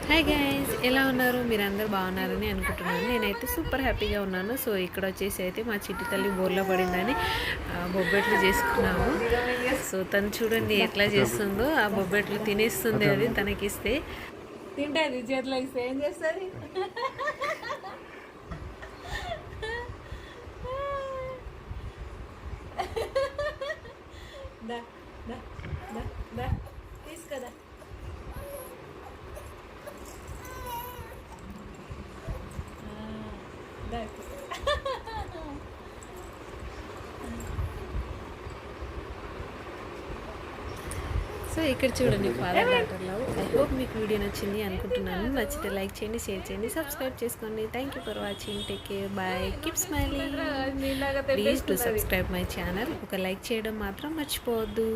Hi guys, ఎలా ఉన్నారు? మీరందరూ బాగున్నారని అనుకుంటున్నాను. నేనైతే సూపర్ హ్యాపీగా ఉన్నాను. సో ఇక్కడ వచ్చేసి అయితే మా చిట్టి తల్లి బోర్లో పడిందని బొబ్బెట్లు చేసుకున్నాము. సో తను చూడండి ఎట్లా చేస్తుందో, ఆ బొబ్బెట్లు తినేస్తుంది. అది తనకిస్తే తింటుంది, చేతిలో ఇస్తే ఏం చేస్తుంది? తీసుకదా. సో ఇక్కడ చూడండి father daughter love. I hope మీకు వీడియో నచ్చింది అనుకుంటున్నాను. నచ్చితే లైక్ చేయండి, షేర్ చేయండి, సబ్స్క్రైబ్ చేసుకోండి. Thank you for watching. Take care, bye, keep smiling. Please to subscribe my channel. ఒక లైక్ చేయడం మాత్రం మర్చిపోవద్దు.